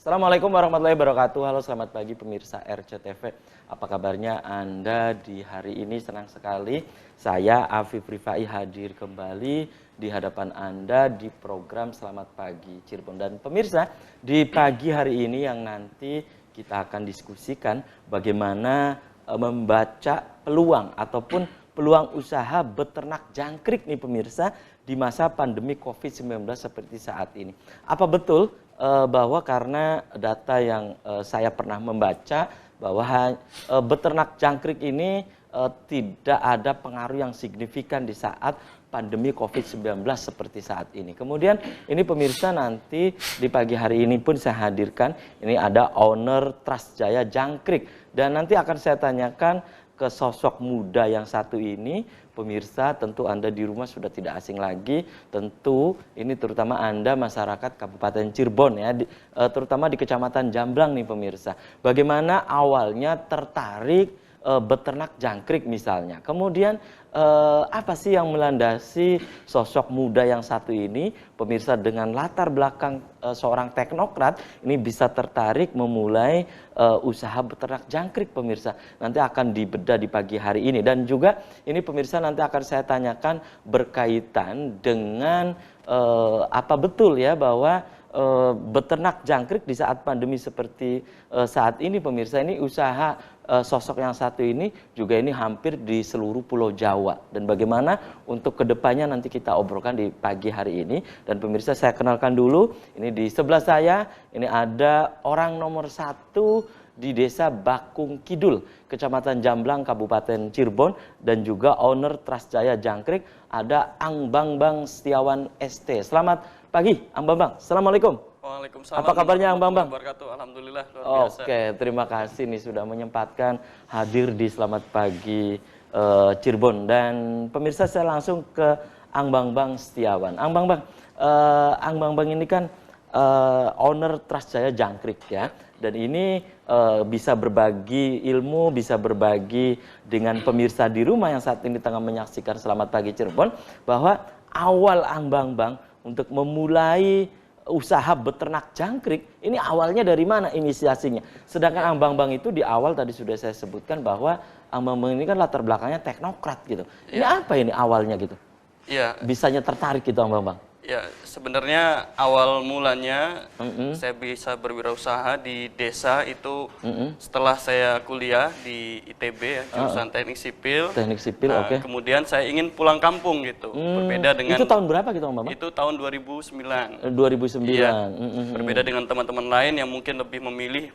Assalamualaikum warahmatullahi wabarakatuh. Halo, selamat pagi pemirsa RCTV. Apa kabarnya Anda di hari ini? Senang sekali saya Afif Rifai hadir kembali di hadapan Anda di program Selamat Pagi Cirebon. Dan pemirsa, di pagi hari ini yang nanti kita akan diskusikan bagaimana membaca peluang ataupun peluang usaha beternak jangkrik nih pemirsa di masa pandemi COVID-19 seperti saat ini. Apa betul bahwa karena data yang saya pernah membaca bahwa beternak jangkrik ini tidak ada pengaruh yang signifikan di saat pandemi COVID-19 seperti saat ini. Kemudian ini pemirsa nanti di pagi hari ini pun saya hadirkan, ini ada owner Trust Jaya Jangkrik. Dan nanti akan saya tanyakan ke sosok muda yang satu ini, pemirsa tentu Anda di rumah sudah tidak asing lagi, tentu ini terutama Anda masyarakat Kabupaten Cirebon ya, terutama di Kecamatan Jamblang nih pemirsa. Bagaimana awalnya tertarik beternak jangkrik misalnya. Kemudian apa sih yang melandasi sosok muda yang satu ini, pemirsa dengan latar belakang seorang teknokrat ini bisa tertarik memulai usaha beternak jangkrik pemirsa. Nanti akan dibedah di pagi hari ini. Dan juga ini pemirsa nanti akan saya tanyakan berkaitan dengan apa betul ya bahwa beternak jangkrik di saat pandemi seperti saat ini pemirsa, ini usaha sosok yang satu ini juga ini hampir di seluruh Pulau Jawa. Dan bagaimana untuk kedepannya nanti kita obrolkan di pagi hari ini. Dan pemirsa saya kenalkan dulu, ini di sebelah saya ini ada orang nomor satu di Desa Bakung Kidul, Kecamatan Jamblang, Kabupaten Cirebon, dan juga owner Trust Jaya Jangkrik, ada Ang Bambang Setiawan ST. Selamat pagi, Ang Bambang. Assalamualaikum. Waalaikumsalam. Apa kabarnya, Ang Bambang? Alhamdulillah, luar biasa. Oke, terima kasih nih sudah menyempatkan hadir di Selamat Pagi Cirebon. Dan pemirsa saya langsung ke Ang Bambang Setiawan. Ang Bambang ini kan owner Trust Jaya Jangkrik ya. Dan ini bisa berbagi ilmu, bisa berbagi dengan pemirsa di rumah yang saat ini tengah menyaksikan Selamat Pagi Cirebon, bahwa awal Ang Bambang untuk memulai usaha beternak jangkrik ini awalnya dari mana inisiasinya? Sedangkan Ang Bambang itu di awal tadi sudah saya sebutkan bahwa Ang Bambang ini kan latar belakangnya teknokrat gitu. Ini apa ini awalnya gitu? Iya. Bisanya tertarik gitu Ang Bambang? Ya, sebenarnya awal mulanya saya bisa berwirausaha di desa itu setelah saya kuliah di ITB ya, jurusan Teknik Sipil. Teknik Sipil, Nah, oke. kemudian saya ingin pulang kampung gitu. Berbeda dengan Itu tahun berapa gitu Ang Bambang? Itu tahun 2009. 2009. Iya. Berbeda dengan teman-teman lain yang mungkin lebih memilih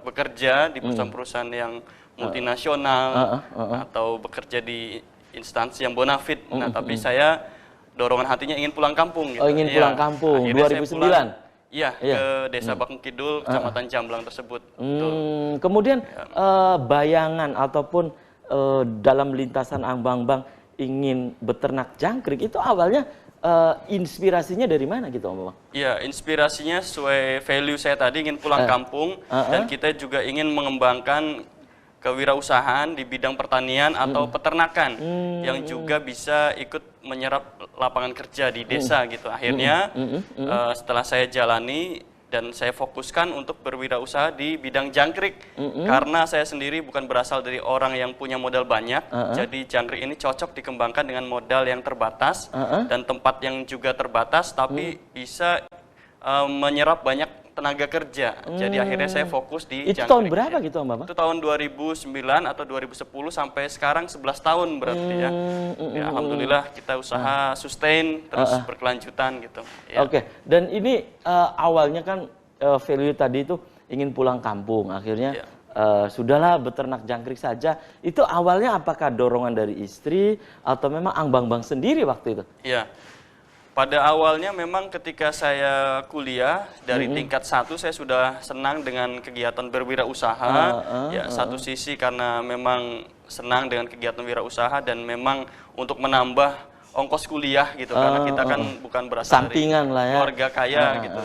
bekerja di perusahaan-perusahaan yang multinasional atau bekerja di instansi yang bonafit. Nah, tapi saya dorongan hatinya ingin pulang kampung gitu. Oh, ingin pulang kampung. Akhirnya 2009. Iya, ke Desa Bakung Kidul, Kecamatan Jamblang tersebut. Kemudian bayangan ataupun dalam lintasan Ang Bambang ingin beternak jangkrik itu awalnya inspirasinya dari mana gitu Ang Bambang? Iya, inspirasinya sesuai value saya tadi, ingin pulang kampung dan kita juga ingin mengembangkan kewirausahaan di bidang pertanian atau peternakan yang juga bisa ikut menyerap lapangan kerja di desa gitu. Akhirnya setelah saya jalani dan saya fokuskan untuk berwirausaha di bidang jangkrik karena saya sendiri bukan berasal dari orang yang punya modal banyak. Jadi jangkrik ini cocok dikembangkan dengan modal yang terbatas dan tempat yang juga terbatas tapi bisa menyerap banyak tenaga kerja. Jadi akhirnya saya fokus di itu jangkrik. tahun berapa gitu Ang Bambang? Itu tahun 2009 atau 2010 sampai sekarang 11 tahun berarti ya. Ya alhamdulillah kita usaha sustain terus berkelanjutan gitu. Ya. Oke. Dan ini awalnya kan value tadi itu ingin pulang kampung. Akhirnya sudahlah beternak jangkrik saja. Itu awalnya apakah dorongan dari istri atau memang Ang Bambang sendiri waktu itu? Iya. Pada awalnya memang ketika saya kuliah dari tingkat 1 saya sudah senang dengan kegiatan berwirausaha. Ya, satu sisi karena memang senang dengan kegiatan wirausaha dan memang untuk menambah ongkos kuliah gitu karena kita kan bukan berasal sampingan dari lah ya, keluarga kaya gitu.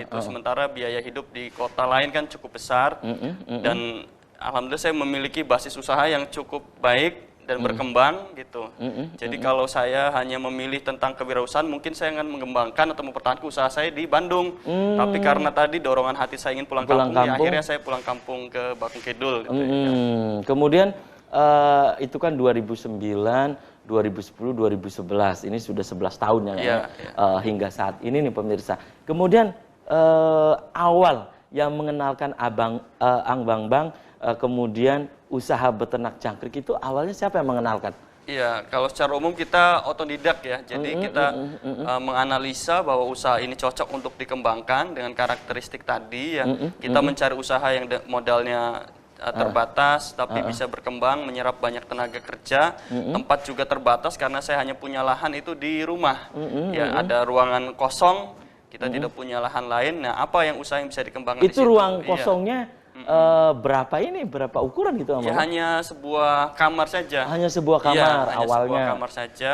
Itu sementara biaya hidup di kota lain kan cukup besar dan alhamdulillah saya memiliki basis usaha yang cukup baik dan berkembang gitu. Jadi kalau saya hanya memilih tentang kewirausahaan, mungkin saya akan mengembangkan atau mempertahankan usaha saya di Bandung. Tapi karena tadi dorongan hati saya ingin pulang kampung, ya akhirnya saya pulang kampung ke Bakung Kidul. Gitu, ya. Kemudian itu kan 2009, 2010, 2011. Ini sudah 11 tahun ya, hingga saat ini nih pemirsa. Kemudian awal yang mengenalkan Ang Bangbang, kemudian usaha beternak jangkrik itu awalnya siapa yang mengenalkan? Iya, kalau secara umum kita otodidak ya. Jadi kita menganalisa bahwa usaha ini cocok untuk dikembangkan dengan karakteristik tadi ya. Kita mencari usaha yang modalnya terbatas tapi bisa berkembang, menyerap banyak tenaga kerja. Tempat juga terbatas karena saya hanya punya lahan itu di rumah. Ya, ada ruangan kosong, kita tidak punya lahan lain. Nah, apa yang usaha yang bisa dikembangkan di Itu situ? ruang kosongnya berapa ukuran gitu Om? Ya, hanya sebuah kamar saja. Hanya sebuah kamar hanya awalnya. sebuah kamar saja.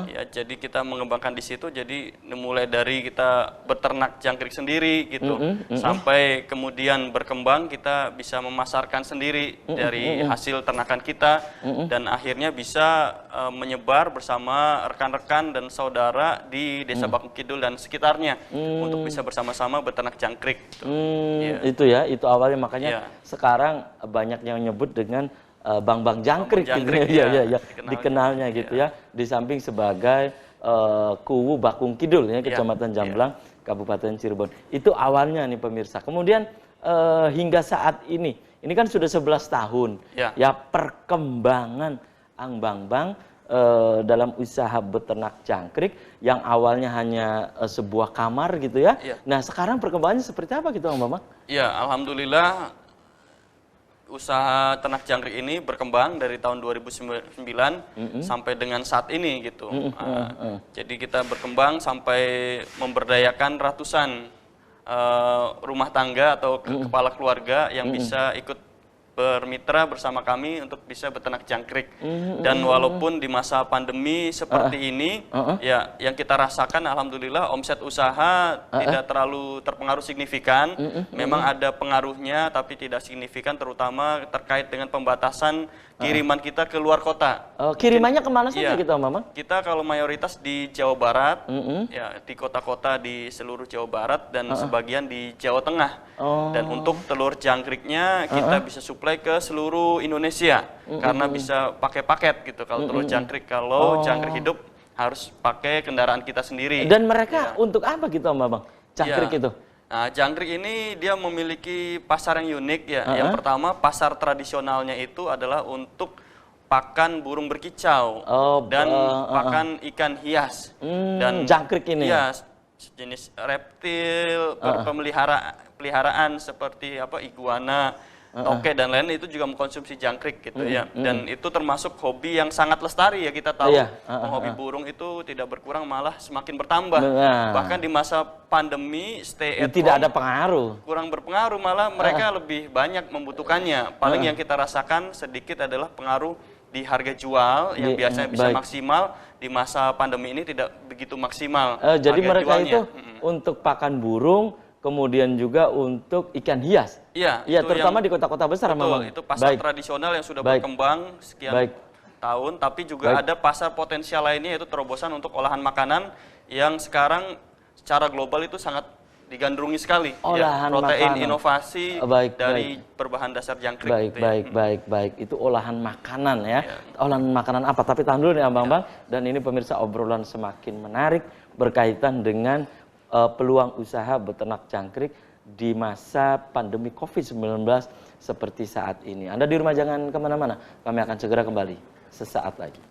Ya, jadi kita mengembangkan di situ. Jadi mulai dari kita beternak jangkrik sendiri gitu, sampai kemudian berkembang kita bisa memasarkan sendiri dari hasil ternakan kita, dan akhirnya bisa menyebar bersama rekan-rekan dan saudara di Desa Bakung Kidul dan sekitarnya untuk bisa bersama-sama beternak jangkrik. Gitu. Itu ya, itu awalnya. Makanya sekarang banyak yang nyebut dengan Bangbang Jangkrik, Jangkrik, gitu ya, dikenalnya gitu ya. Di samping sebagai Kuwu Bakung Kidul ya, Kecamatan Jamblang, Kabupaten Cirebon. Itu awalnya nih pemirsa. Kemudian hingga saat ini kan sudah 11 tahun ya perkembangan Ang Bangbang dalam usaha beternak jangkrik yang awalnya hanya sebuah kamar gitu ya. Nah, sekarang perkembangannya seperti apa gitu Ang Bangbang? Ya, alhamdulillah usaha ternak jangkrik ini berkembang dari tahun 2009 sampai dengan saat ini gitu. Jadi kita berkembang sampai memberdayakan ratusan rumah tangga atau kepala keluarga yang bisa ikut bermitra bersama kami untuk bisa beternak jangkrik. Dan walaupun di masa pandemi seperti ini, ya yang kita rasakan alhamdulillah omset usaha tidak terlalu terpengaruh signifikan. Memang ada pengaruhnya tapi tidak signifikan, terutama terkait dengan pembatasan kiriman kita ke luar kota. Kirimannya kemana saja gitu Mama? Kita kalau mayoritas di Jawa Barat, ya di kota-kota di seluruh Jawa Barat dan sebagian di Jawa Tengah. Dan untuk telur jangkriknya kita bisa supply ke seluruh Indonesia karena bisa pakai paket gitu kalau telur jangkrik. Kalau jangkrik hidup harus pakai kendaraan kita sendiri. Dan mereka untuk apa gitu Bang? Jangkrik itu? Nah, jangkrik ini dia memiliki pasar yang unik ya. Yang pertama, pasar tradisionalnya itu adalah untuk pakan burung berkicau dan pakan ikan hias. Dan jangkrik ini? Ya, sejenis reptil, peliharaan seperti iguana, toke dan lain itu juga mengkonsumsi jangkrik gitu ya. Dan itu termasuk hobi yang sangat lestari ya, kita tahu. Hobi burung itu tidak berkurang, malah semakin bertambah. Bahkan di masa pandemi stay at home tidak ada pengaruh. Kurang berpengaruh, malah mereka lebih banyak membutuhkannya. Paling yang kita rasakan sedikit adalah pengaruh di harga jual yang biasanya bisa maksimal, di masa pandemi ini tidak begitu maksimal. Jadi mereka itu untuk pakan burung, kemudian juga untuk ikan hias. Iya, terutama di kota-kota besar. Betul, itu pasar tradisional yang sudah berkembang sekian tahun, tapi juga ada pasar potensial lainnya, yaitu terobosan untuk olahan makanan yang sekarang secara global itu sangat digandrungi sekali. Olahan protein makanan. Inovasi dari berbahan dasar jangkrik. Baik. Itu olahan makanan ya. Olahan makanan apa? Tapi tahan dulu nih Bang. Dan ini pemirsa, obrolan semakin menarik berkaitan dengan peluang usaha beternak jangkrik di masa pandemi COVID-19 seperti saat ini. Anda di rumah jangan kemana-mana, kami akan segera kembali sesaat lagi.